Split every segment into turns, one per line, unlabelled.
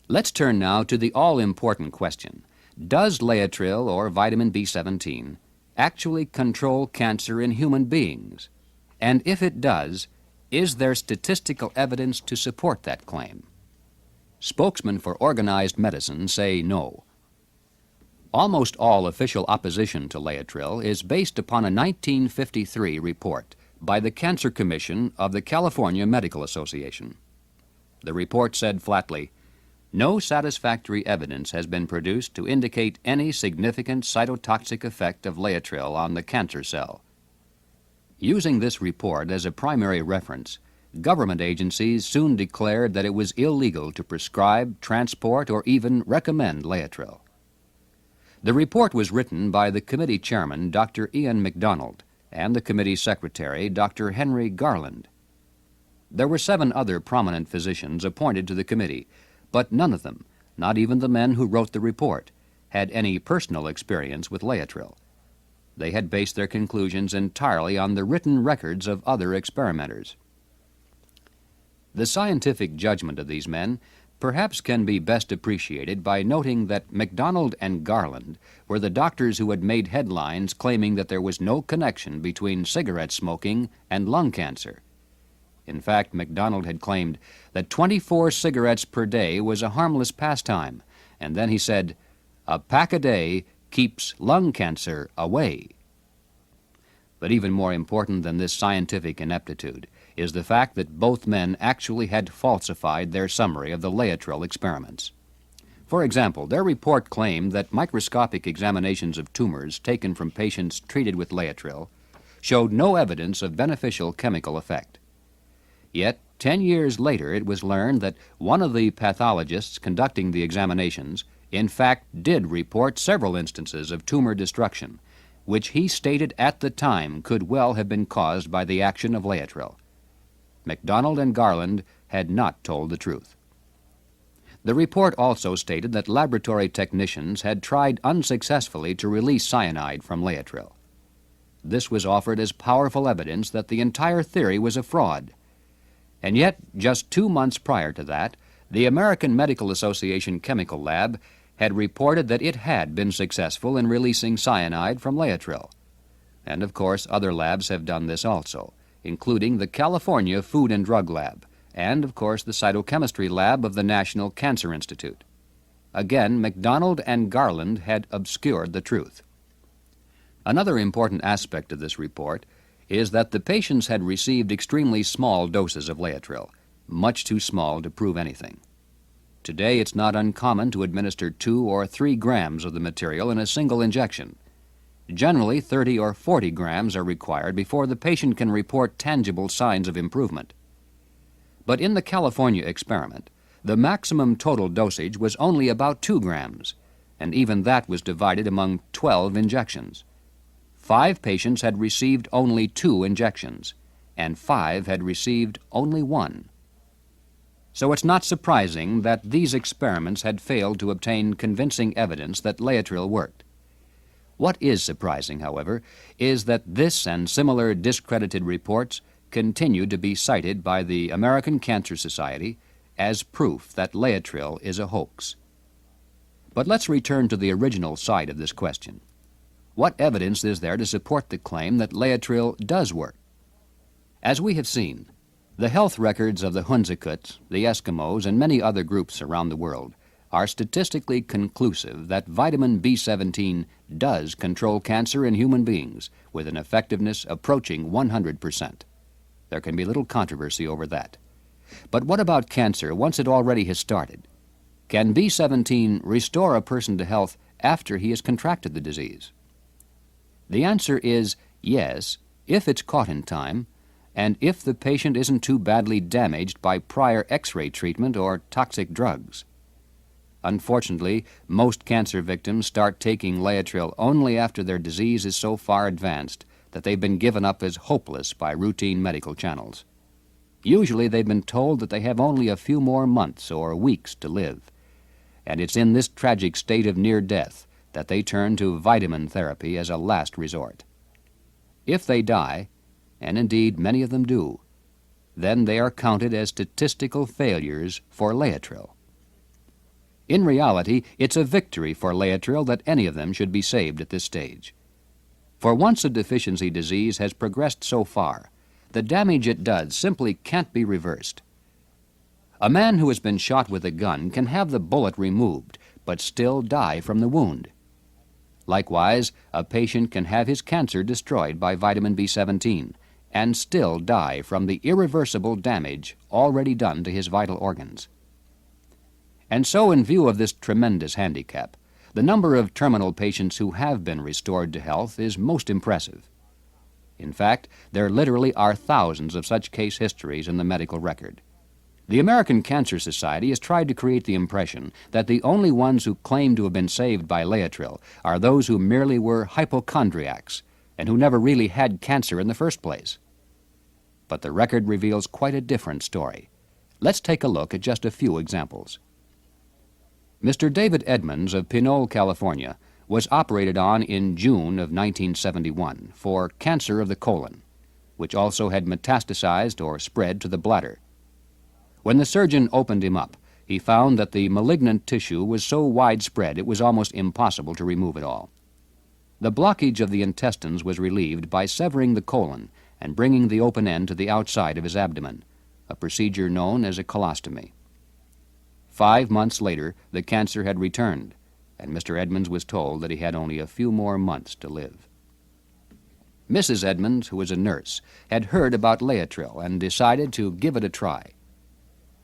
Let's turn now to the all-important question. Does Laetrile, or vitamin B17, actually control cancer in human beings? And if it does, is there statistical evidence to support that claim? Spokesmen for organized medicine say no. Almost all official opposition to Laetrile is based upon a 1953 report by the Cancer Commission of the California Medical Association. The report said flatly, "No satisfactory evidence has been produced to indicate any significant cytotoxic effect of Laetrile on the cancer cell." Using this report as a primary reference, government agencies soon declared that it was illegal to prescribe, transport, or even recommend Laetrile. The report was written by the committee chairman, Dr. Ian MacDonald, and the committee secretary, Dr. Henry Garland. There were 7 other prominent physicians appointed to the committee, but none of them, not even the men who wrote the report, had any personal experience with Laetrile. They had based their conclusions entirely on the written records of other experimenters. The scientific judgment of these men perhaps can be best appreciated by noting that MacDonald and Garland were the doctors who had made headlines claiming that there was no connection between cigarette smoking and lung cancer. In fact, MacDonald had claimed that 24 cigarettes per day was a harmless pastime, and then he said, "A pack a day keeps lung cancer away." But even more important than this scientific ineptitude is the fact that both men actually had falsified their summary of the Laetrile experiments. For example, their report claimed that microscopic examinations of tumors taken from patients treated with Laetrile showed no evidence of beneficial chemical effect. Yet, 10 years later, it was learned that one of the pathologists conducting the examinations in fact did report several instances of tumor destruction, which he stated at the time could well have been caused by the action of Laetrile. MacDonald and Garland had not told the truth. The report also stated that laboratory technicians had tried unsuccessfully to release cyanide from Laetrile. This was offered as powerful evidence that the entire theory was a fraud. And yet, just 2 months prior to that, the American Medical Association Chemical Lab had reported that it had been successful in releasing cyanide from Laetrile. And of course, other labs have done this also, including the California Food and Drug Lab, and of course the Cytochemistry Lab of the National Cancer Institute. Again, MacDonald and Garland had obscured the truth. Another important aspect of this report is that the patients had received extremely small doses of Laetrile, much too small to prove anything. Today, it's not uncommon to administer 2 or 3 grams of the material in a single injection. Generally, 30 or 40 grams are required before the patient can report tangible signs of improvement. But in the California experiment, the maximum total dosage was only about 2 grams, and even that was divided among 12 injections. 5 patients had received only 2 injections, and 5 had received only 1. So it's not surprising that these experiments had failed to obtain convincing evidence that Laetrile worked. What is surprising, however, is that this and similar discredited reports continue to be cited by the American Cancer Society as proof that Laetrile is a hoax. But let's return to the original side of this question. What evidence is there to support the claim that Laetrile does work? As we have seen, the health records of the Hunzicuts, the Eskimos, and many other groups around the world are statistically conclusive that vitamin B17 does control cancer in human beings with an effectiveness approaching 100%. There can be little controversy over that. But what about cancer once it already has started? Can B17 restore a person to health after he has contracted the disease? The answer is yes, if it's caught in time, and if the patient isn't too badly damaged by prior X-ray treatment or toxic drugs. Unfortunately, most cancer victims start taking Laetrile only after their disease is so far advanced that they've been given up as hopeless by routine medical channels. Usually they've been told that they have only a few more months or weeks to live, and it's in this tragic state of near death that they turn to vitamin therapy as a last resort. If they die, and indeed many of them do, then they are counted as statistical failures for Laetrile. In reality, it's a victory for Laetrile that any of them should be saved at this stage. For once a deficiency disease has progressed so far, the damage it does simply can't be reversed. A man who has been shot with a gun can have the bullet removed, but still die from the wound. Likewise, a patient can have his cancer destroyed by vitamin B17 and still die from the irreversible damage already done to his vital organs. And so, in view of this tremendous handicap, the number of terminal patients who have been restored to health is most impressive. In fact, there literally are thousands of such case histories in the medical record. The American Cancer Society has tried to create the impression that the only ones who claim to have been saved by Laetrile are those who merely were hypochondriacs and who never really had cancer in the first place. But the record reveals quite a different story. Let's take a look at just a few examples. Mr. David Edmonds of Pinole, California, was operated on in June of 1971 for cancer of the colon, which also had metastasized or spread to the bladder. When the surgeon opened him up, he found that the malignant tissue was so widespread it was almost impossible to remove it all. The blockage of the intestines was relieved by severing the colon and bringing the open end to the outside of his abdomen, a procedure known as a colostomy. 5 months later, the cancer had returned, and Mr. Edmonds was told that he had only a few more months to live. Mrs. Edmonds, who was a nurse, had heard about Laetrile and decided to give it a try.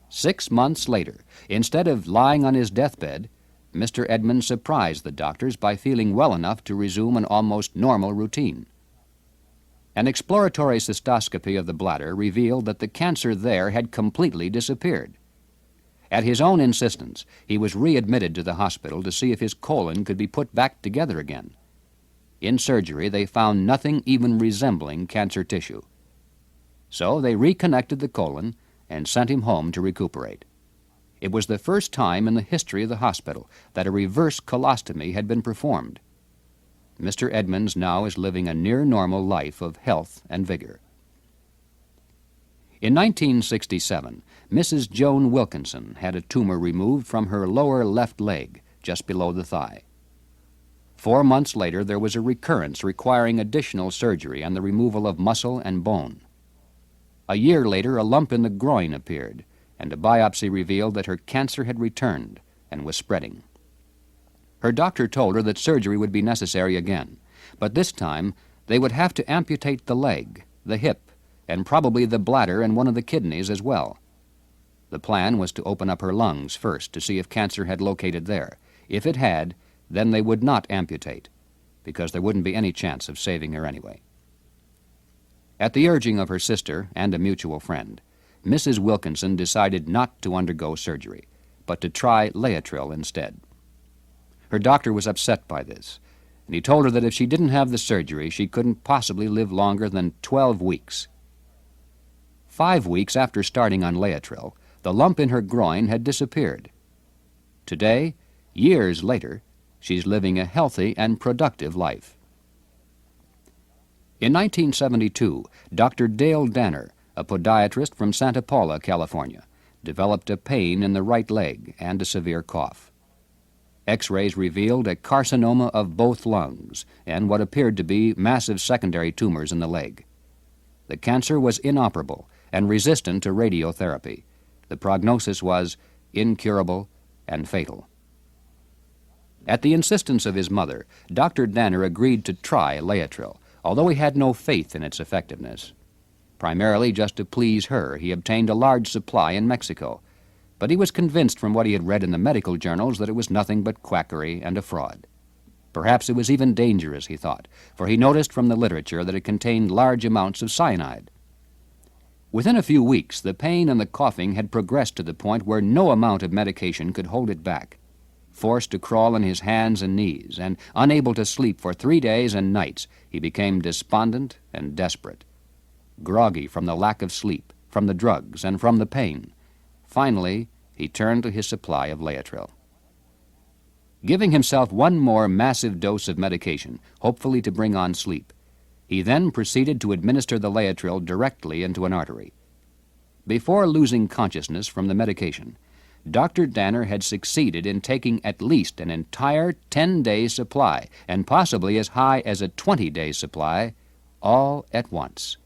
6 months later, instead of lying on his deathbed, Mr. Edmonds surprised the doctors by feeling well enough to resume an almost normal routine. An exploratory cystoscopy of the bladder revealed that the cancer there had completely disappeared. At his own insistence, he was readmitted to the hospital to see if his colon could be put back together again. In surgery, they found nothing even resembling cancer tissue. So they reconnected the colon and sent him home to recuperate. It was the first time in the history of the hospital that a reverse colostomy had been performed. Mr. Edmonds now is living a near-normal life of health and vigor. In 1967, Mrs. Joan Wilkinson had a tumor removed from her lower left leg, just below the thigh. 4 months later, there was a recurrence requiring additional surgery and the removal of muscle and bone. A year later, a lump in the groin appeared, and a biopsy revealed that her cancer had returned and was spreading. Her doctor told her that surgery would be necessary again, but this time they would have to amputate the leg, the hip, and probably the bladder and one of the kidneys as well. The plan was to open up her lungs first to see if cancer had located there. If it had, then they would not amputate, because there wouldn't be any chance of saving her anyway. At the urging of her sister and a mutual friend, Mrs. Wilkinson decided not to undergo surgery, but to try Laetrile instead. Her doctor was upset by this, and he told her that if she didn't have the surgery, she couldn't possibly live longer than 12 weeks. 5 weeks after starting on Laetrile, the lump in her groin had disappeared. Today, years later, she's living a healthy and productive life. In 1972, Dr. Dale Danner, a podiatrist from Santa Paula, California, developed a pain in the right leg and a severe cough. X-rays revealed a carcinoma of both lungs and what appeared to be massive secondary tumors in the leg. The cancer was inoperable and resistant to radiotherapy. The prognosis was incurable and fatal. At the insistence of his mother, Dr. Danner agreed to try Laetrile, although he had no faith in its effectiveness. Primarily just to please her, he obtained a large supply in Mexico, but he was convinced from what he had read in the medical journals that it was nothing but quackery and a fraud. Perhaps it was even dangerous, he thought, for he noticed from the literature that it contained large amounts of cyanide. Within a few weeks, the pain and the coughing had progressed to the point where no amount of medication could hold it back. Forced to crawl on his hands and knees, and unable to sleep for 3 days and nights, he became despondent and desperate. Groggy from the lack of sleep, from the drugs, and from the pain. Finally, he turned to his supply of Laetrile. Giving himself one more massive dose of medication, hopefully to bring on sleep, he then proceeded to administer the Laetrile directly into an artery. Before losing consciousness from the medication, Dr. Danner had succeeded in taking at least an entire 10-day supply, and possibly as high as a 20-day supply, all at once.